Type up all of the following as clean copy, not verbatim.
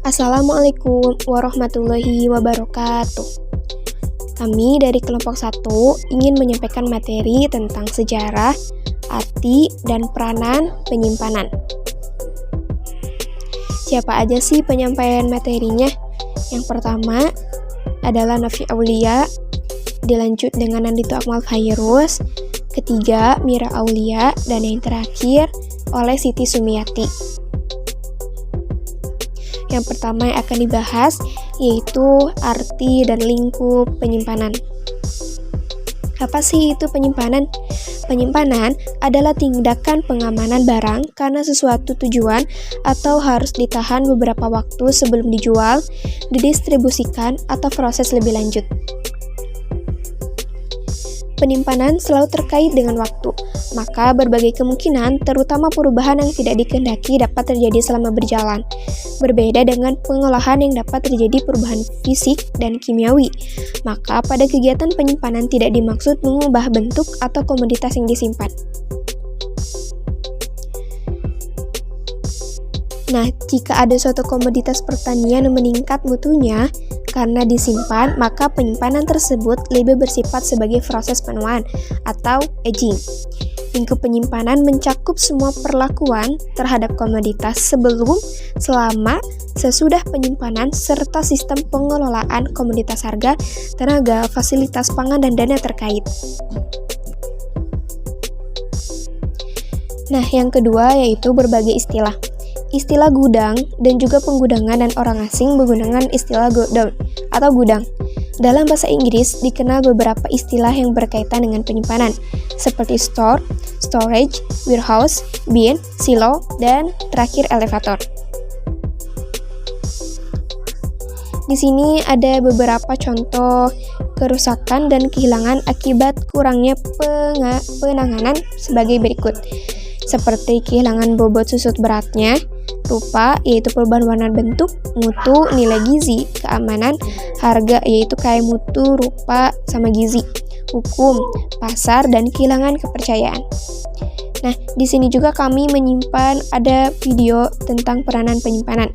Assalamualaikum warahmatullahi wabarakatuh. Kami dari kelompok 1 ingin menyampaikan materi tentang sejarah, arti, dan peranan penyimpanan. Siapa aja sih penyampaian materinya? Yang pertama adalah Novi Aulia, dilanjut dengan Nandito Akmal Khairus, ketiga Mira Aulia, dan yang terakhir oleh Siti Sumiati. Yang pertama yang akan dibahas yaitu arti dan lingkup penyimpanan. Apa sih itu penyimpanan? Penyimpanan adalah tindakan pengamanan barang karena sesuatu tujuan atau harus ditahan beberapa waktu sebelum dijual, didistribusikan, atau proses lebih lanjut. Penyimpanan selalu terkait dengan waktu, maka berbagai kemungkinan, terutama perubahan yang tidak dikehendaki dapat terjadi selama berjalan. Berbeda dengan pengolahan yang dapat terjadi perubahan fisik dan kimiawi, maka pada kegiatan penyimpanan tidak dimaksud mengubah bentuk atau komoditas yang disimpan. Nah, jika ada suatu komoditas pertanian yang meningkat mutunya karena disimpan, maka penyimpanan tersebut lebih bersifat sebagai proses penuaan atau aging. Lingkup penyimpanan mencakup semua perlakuan terhadap komoditas sebelum, selama, sesudah penyimpanan, serta sistem pengelolaan komoditas harga, tenaga, fasilitas pangan, dan dana terkait. Nah, yang kedua yaitu berbagai istilah. Istilah gudang dan juga penggudangan dan orang asing menggunakan istilah godown atau gudang. Dalam bahasa Inggris dikenal beberapa istilah yang berkaitan dengan penyimpanan, seperti store, storage, warehouse, bin, silo, dan terakhir elevator. Di sini ada beberapa contoh kerusakan dan kehilangan akibat kurangnya penanganan sebagai berikut. Seperti kehilangan bobot susut beratnya, rupa yaitu perubahan warna bentuk, mutu, nilai gizi, keamanan, harga yaitu kayak mutu, rupa, sama gizi, hukum, pasar, dan kehilangan kepercayaan. Nah, di sini juga kami menyimpan ada video tentang peranan penyimpanan.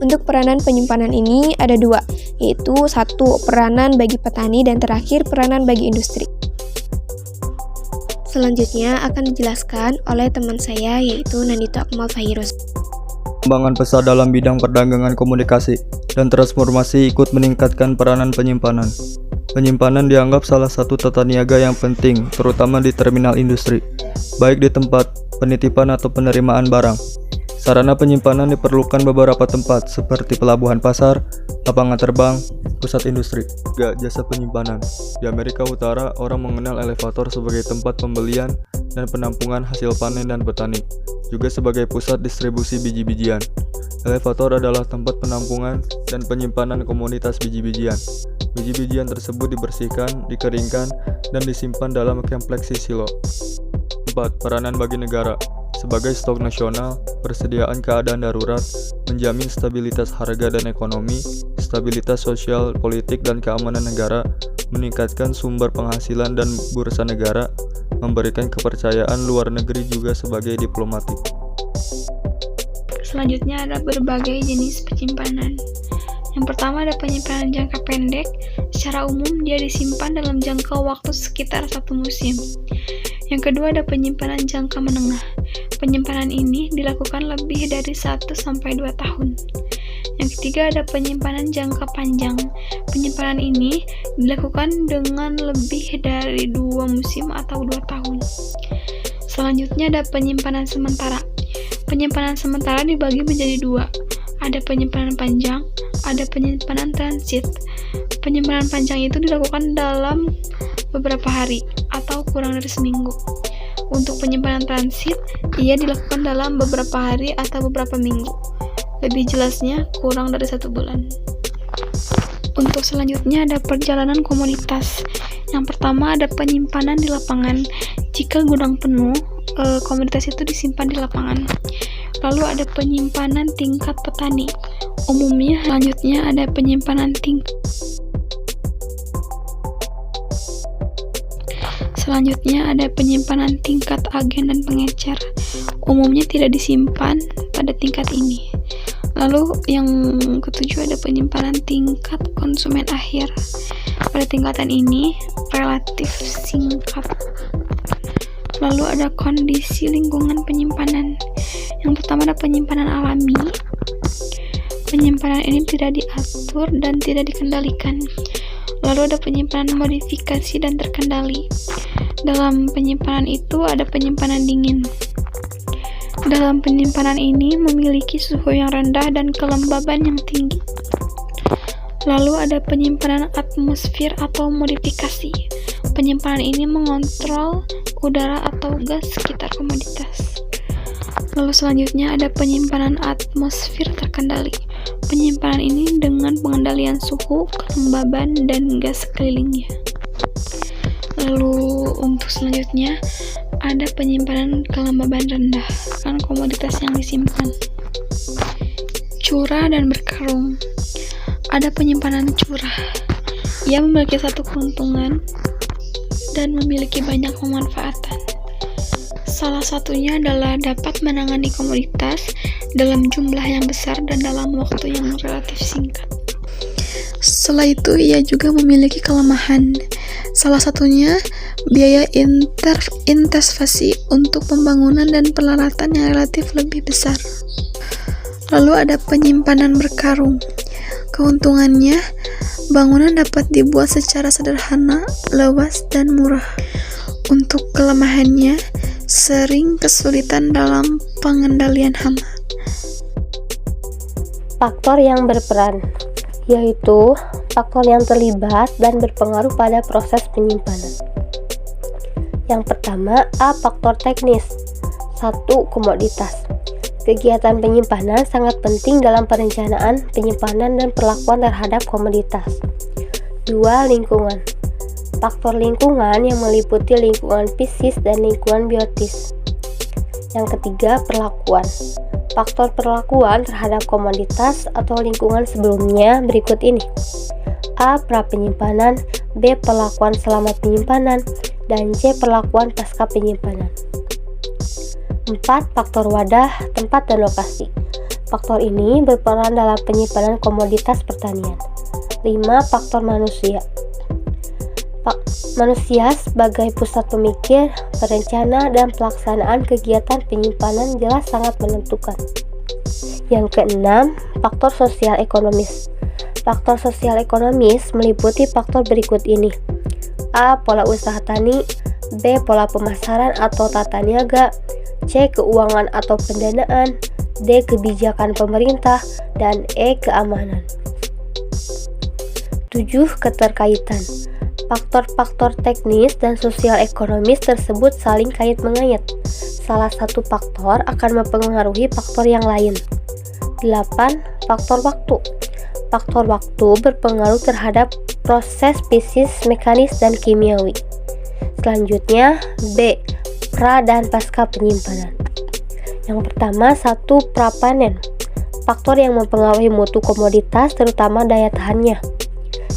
Untuk peranan penyimpanan ini ada dua, yaitu satu peranan bagi petani dan terakhir peranan bagi industri. Selanjutnya akan dijelaskan oleh teman saya yaitu Nandito Akmal Khairus. Pengembangan pesat dalam bidang perdagangan komunikasi dan transformasi ikut meningkatkan peranan penyimpanan. Penyimpanan dianggap salah satu tata niaga yang penting, terutama di terminal industri, baik di tempat penitipan atau penerimaan barang. Sarana penyimpanan diperlukan beberapa tempat, seperti pelabuhan pasar, lapangan terbang, pusat industri. Jasa penyimpanan. Di Amerika Utara, orang mengenal elevator sebagai tempat pembelian dan penampungan hasil panen dan petani, juga sebagai pusat distribusi biji-bijian. Elevator adalah tempat penampungan dan penyimpanan komunitas biji-bijian. Biji-bijian tersebut dibersihkan, dikeringkan, dan disimpan dalam kompleksi silo. 4. Peranan bagi negara. Sebagai stok nasional, persediaan keadaan darurat, menjamin stabilitas harga dan ekonomi, stabilitas sosial, politik, dan keamanan negara, meningkatkan sumber penghasilan dan bursa negara, memberikan kepercayaan luar negeri juga sebagai diplomatik. Selanjutnya ada berbagai jenis penyimpanan. Yang pertama ada penyimpanan jangka pendek. Secara umum dia disimpan dalam jangka waktu sekitar 1 musim. Yang kedua ada penyimpanan jangka menengah. Penyimpanan ini dilakukan lebih dari 1-2 tahun. Yang ketiga ada penyimpanan jangka panjang. Penyimpanan ini dilakukan dengan lebih dari 2 musim atau 2 tahun. Selanjutnya ada penyimpanan sementara. Penyimpanan sementara dibagi menjadi 2. Ada penyimpanan panjang, ada penyimpanan transit. Penyimpanan panjang itu dilakukan dalam beberapa hari atau kurang dari seminggu. Untuk penyimpanan transit, ia dilakukan dalam beberapa hari atau beberapa minggu. Lebih jelasnya, kurang dari 1 bulan. Untuk selanjutnya ada perjalanan komunitas. Yang pertama ada penyimpanan di lapangan. Jika gudang penuh, komoditas itu disimpan di lapangan. Lalu ada penyimpanan tingkat petani. Umumnya selanjutnya ada penyimpanan Selanjutnya ada penyimpanan tingkat agen dan pengecer. Umumnya tidak disimpan pada tingkat ini. Lalu yang ketujuh ada penyimpanan tingkat konsumen akhir. Pada tingkatan ini relatif singkat. Lalu ada kondisi lingkungan penyimpanan. Yang pertama ada penyimpanan alami. Penyimpanan ini tidak diatur dan tidak dikendalikan. Lalu ada penyimpanan modifikasi dan terkendali. Dalam penyimpanan itu ada penyimpanan dingin. Dalam penyimpanan ini memiliki suhu yang rendah dan kelembaban yang tinggi. Lalu ada penyimpanan atmosfer atau modifikasi. Penyimpanan ini mengontrol udara atau gas sekitar komoditas. Lalu selanjutnya ada penyimpanan atmosfer terkendali. Penyimpanan ini dengan pengendalian suhu, kelembaban, dan gas sekelilingnya. Lalu untuk selanjutnya ada penyimpanan kelembaban rendah, kan komoditas yang disimpan. Curah dan berkarung. Ada penyimpanan curah. Ia memiliki satu keuntungan dan memiliki banyak pemanfaatan. Salah satunya adalah dapat menangani komoditas dalam jumlah yang besar dan dalam waktu yang relatif singkat. Setelah itu, ia juga memiliki kelemahan. Salah satunya biaya investasi untuk pembangunan dan pelaratan yang relatif lebih besar. Lalu ada penyimpanan berkarung. Keuntungannya, bangunan dapat dibuat secara sederhana, luas, dan murah. Untuk kelemahannya, sering kesulitan dalam pengendalian hama. Faktor yang berperan, yaitu faktor yang terlibat dan berpengaruh pada proses penyimpanan. Yang pertama, A. Faktor teknis. 1. Komoditas. Kegiatan penyimpanan sangat penting dalam perencanaan, penyimpanan, dan perlakuan terhadap komoditas. 2. Lingkungan. Faktor lingkungan yang meliputi lingkungan fisik dan lingkungan biotis. Yang ketiga, perlakuan. Faktor perlakuan terhadap komoditas atau lingkungan sebelumnya berikut ini. A. Pra-penyimpanan, B. Perlakuan selama penyimpanan, dan C. Perlakuan pasca penyimpanan. 4. Faktor wadah, tempat, dan lokasi. Faktor ini berperan dalam penyimpanan komoditas pertanian. 5. Faktor manusia. Manusia sebagai pusat pemikir, perencana, dan pelaksanaan kegiatan penyimpanan jelas sangat menentukan. Yang keenam, faktor sosial ekonomis. Faktor sosial ekonomis meliputi faktor berikut ini. A. Pola usaha tani, B. Pola pemasaran atau tata niaga, C. Keuangan atau pendanaan, D. Kebijakan pemerintah, dan E. Keamanan. 7. Keterkaitan. Faktor-faktor teknis dan sosial ekonomis tersebut saling kait-mengait. Salah satu faktor akan mempengaruhi faktor yang lain. 8. Faktor waktu. Faktor waktu berpengaruh terhadap proses fisik, mekanis, dan kimiawi. Selanjutnya, B. Pra dan pasca penyimpanan. Yang pertama, 1. Pra-panen. Faktor yang mempengaruhi mutu komoditas, terutama daya tahannya.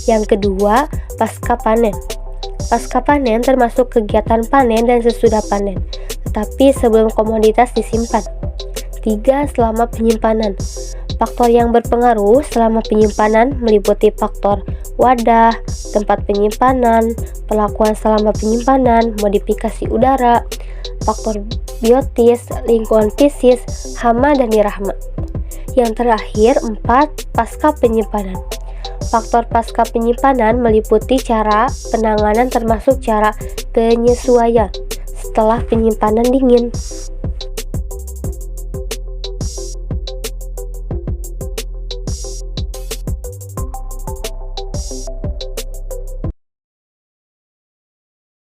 Yang kedua, pasca panen. Pasca panen termasuk kegiatan panen dan sesudah panen, tetapi sebelum komoditas disimpan. 3. Selama penyimpanan. Faktor yang berpengaruh selama penyimpanan meliputi faktor wadah, tempat penyimpanan, perlakuan selama penyimpanan, modifikasi udara, faktor biotis, lingkungan fisik, hama, dan nirahma. Yang terakhir, 4. Pasca penyimpanan. Faktor pasca penyimpanan meliputi cara penanganan termasuk cara penyesuaian setelah penyimpanan dingin.